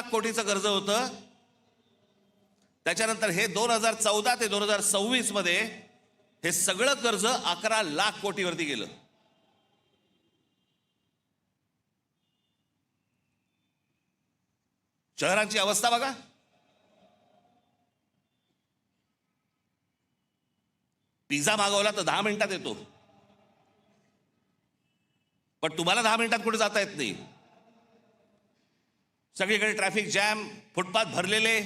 लाख कोटीचं कर्ज होतं. त्याच्यानंतर हे 2014 ते 2026 मध्ये हे सगळं कर्ज 11 लाख कोटीवरती गेलं. शहरांची अवस्था बघा. पिझ्झा मागवला तर 10 मिनिटात येतो, पण तुम्हाला 10 मिनिटात कुठे जाता येत नाही. सगळीकडे ट्रॅफिक जॅम, फुटपाथ भरलेले.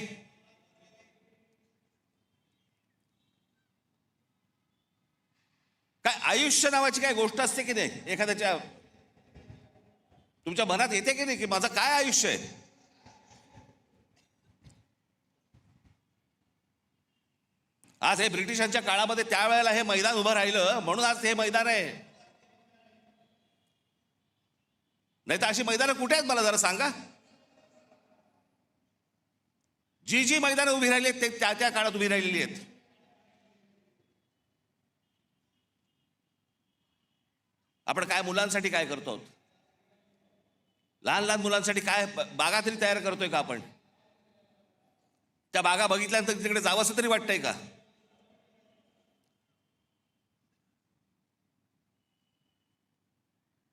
काय आयुष्य नावाची काय गोष्ट असते की नाही? एखाद्याच्या तुमच्या मनात येते की नाही की माझं काय आयुष्य आहे? आज हे ब्रिटिशांच्या काळामध्ये त्यावेळेला हे मैदान उभं राहिलं म्हणून आज हे मैदान आहे. नाही तर अशी मैदानं कुठे आहेत मला जरा सांगा. जी जी मैदानं उभी राहिली आहेत ते त्या त्या काळात उभी राहिलेली आहेत. आपण काय मुलांसाठी काय करतो? लहान लहान मुलांसाठी काय बागा तरी तयार करतोय का आपण? त्या बागा बघितल्यानंतर तिकडे जावंसं तरी वाटतंय का?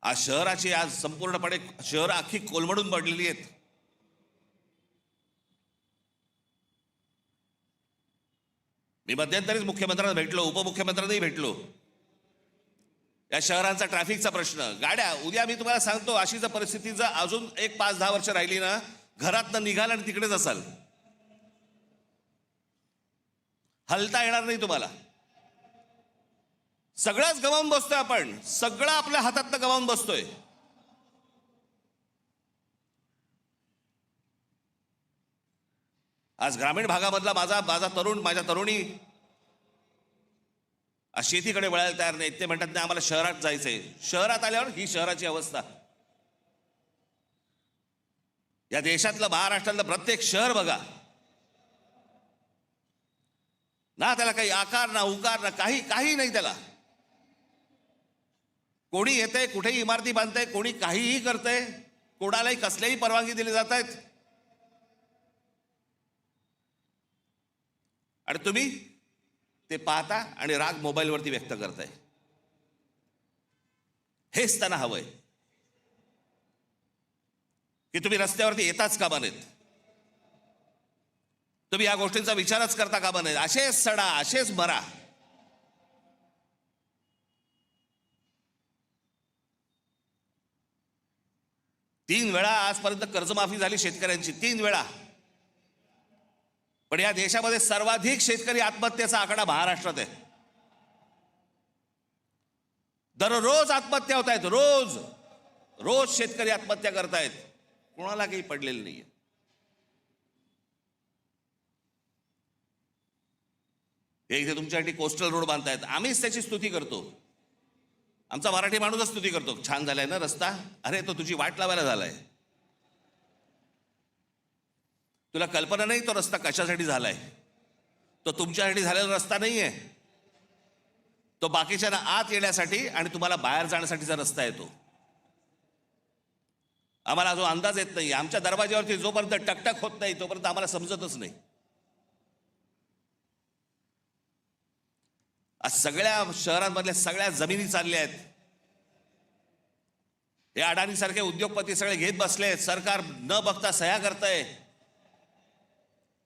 आज शहराची आज संपूर्णपणे शहर अख्खी कोलमडून पडलेली आहेत. मी मध्यंतरीच मुख्यमंत्र्यांना भेटलो, उपमुख्यमंत्र्यांनाही भेटलो. या शहरांचा ट्रॅफिकचा प्रश्न, गाड्या, उद्या मी तुम्हाला सांगतो अशी जर परिस्थिती जर अजून एक 5-10 वर्ष राहिली ना, घरातनं निघाल आणि तिकडेच असाल, हलता येणार नाही तुम्हाला. सगळंच गमावून बसतोय आपण, सगळं आपल्या हातातनं गमावून बसतोय. आज ग्रामीण भागामधला माझा तरुण, माझ्या तरुणी शेतीकडे वळायला तयार नाहीत. ते म्हणतात नाही आम्हाला शहरात जायचंय. शहरात आल्यावर ही शहराची अवस्था. या देशातलं, महाराष्ट्रातलं प्रत्येक शहर बघा ना, त्याला काही आकार ना उकार ना काही नाही. त्याला कोणी येतंय, कुठेही इमारती बांधतंय, कोणी काहीही करतंय, कोणालाही कसल्याही परवानगी दिली जात आहेत. आणि तुम्ही ते पाहता आणि राग मोबाईलवरती व्यक्त करताय. हेच त्यांना हवंय की तुम्ही रस्त्यावरती येताच कामा नयेत, तुम्ही या गोष्टींचा विचारच करता कामा नयेत. असेच सडा, असेच मरा. तीन वेळा आजपर्यंत कर्जमाफी झाली शेतकऱ्यांची, 3 वेळा. पण या देशामध्ये सर्वाधिक शेतकरी आत्महत्येचा आकडा महाराष्ट्रात आहे. दररोज आत्महत्या होत आहेत, रोज शेतकरी आत्महत्या करतायत. कोणाला काही पडलेलं नाहीये. हे इथे तुमच्यासाठी कोस्टल रोड बांधतायत, आम्हीच त्याची स्तुती करतो. आमचा मराठी माणूसच स्तुती करतो. छान झालाय ना रस्ता, अरे तो तुझी वाट लावायला झालाय. तुला कल्पना नाही तो रस्ता कशासाठी झालाय. तो तुमच्यासाठी झालेला रस्ता नाहीये. तो बाकीच्यांना आत येण्यासाठी आणि तुम्हाला बाहेर जाण्यासाठीचा रस्ता आहे. तो आम्हाला जो अंदाज येत नाही. आमच्या दरवाज्यावरती जोपर्यंत टकटक होत नाही तोपर्यंत आम्हाला समजतच नाही. आज सगळ्या शहरांमधल्या सगळ्या जमिनी चालल्या आहेत. हे अडाणी सारखे उद्योगपती सगळे घेत बसले. सरकार न बघता सह्या करतंय.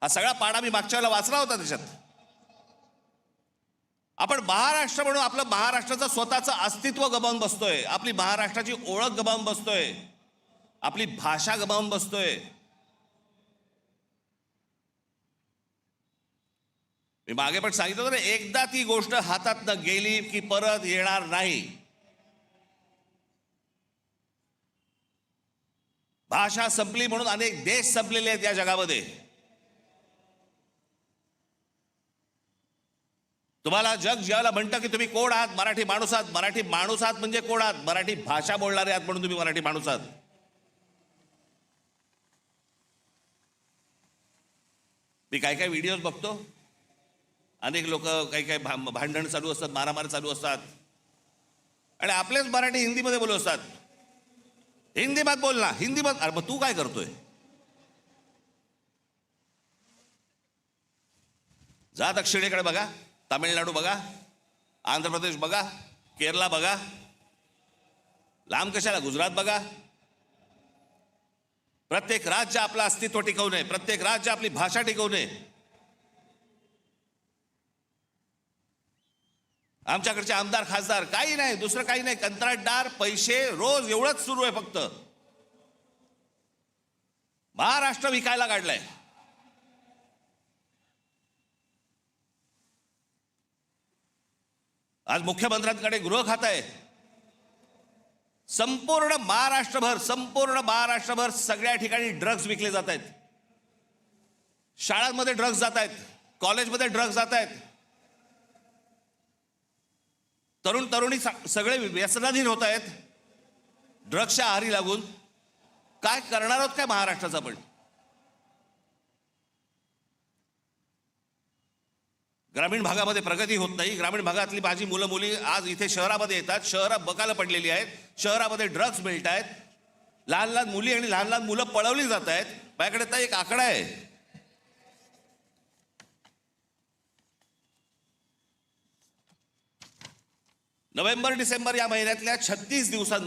हा सगळा पाडा मी मागच्या वेळेला वाचला होता. त्याच्यात आपण महाराष्ट्र म्हणून आपलं महाराष्ट्राचं स्वतःचं अस्तित्व गमावून बसतोय. आपली महाराष्ट्राची ओळख गमावून बसतोय. आपली भाषा गमावून बसतोय. मी मागे पण सांगितलं होतं ना, एकदा ती गोष्ट हातातनं गेली की परत येणार नाही. भाषा संपली म्हणून अनेक देश संपलेले आहेत या जगामध्ये. तुम्हाला जग ज्याला म्हणतं की तुम्ही कोण आहात, मराठी माणूस आहात. मराठी माणूस आहात म्हणजे कोण आहात? मराठी भाषा बोलणारे आहात म्हणून तुम्ही मराठी माणूस आहात. मी काही काही व्हिडिओज बघतो. अनेक लोक काही भांडण चालू असतात, मारामारी चालू असतात आणि आपलेच मराठी हिंदीमध्ये बोलत असतात. हिंदी मत बोल ना, हिंदी मत. अरे मग तू काय करतोय? जा दक्षिणेकडे बघा, तामिळनाडू बघा, आंध्र प्रदेश बघा, केरला बघा, लांब कशाला गुजरात बघा. प्रत्येक राज्य आपलं अस्तित्व टिकवणे, प्रत्येक राज्य आपली भाषा टिकवणे. आमच्याकडचे आमदार खासदार काही नाही, दुसरं काही नाही, कंत्राटदार, पैसे, रोज एवढंच सुरू आहे फक्त. महाराष्ट्र विकायला काढलाय. आज मुख्यमंत्र्यांकडे गृह खातं आहे. संपूर्ण महाराष्ट्रभर सगळ्या ठिकाणी ड्रग्ज विकले जात आहेत. शाळांमध्ये ड्रग्ज जात आहेत, कॉलेजमध्ये ड्रग्ज जात आहेत. तरुण तरुणी सगळे व्यसनाधीन होत आहेत ड्रग्सच्या आहारी लागून. काय करणार आहोत काय महाराष्ट्राचा? पण ग्रामीण भागामध्ये प्रगती होत नाही. ग्रामीण भागातली माझी मुलं मुली आज इथे शहरामध्ये येतात, शहरं बकाला पडलेली आहेत, शहरामध्ये ड्रग्ज मिळत आहेत, लहान लहान मुली आणि लहान लहान मुलं पळवली जात आहेत. माझ्याकडे तर एक आकडा आहे, नोव्हेंबर डिसेंबर या महिन्यातल्या 36 दिवसांत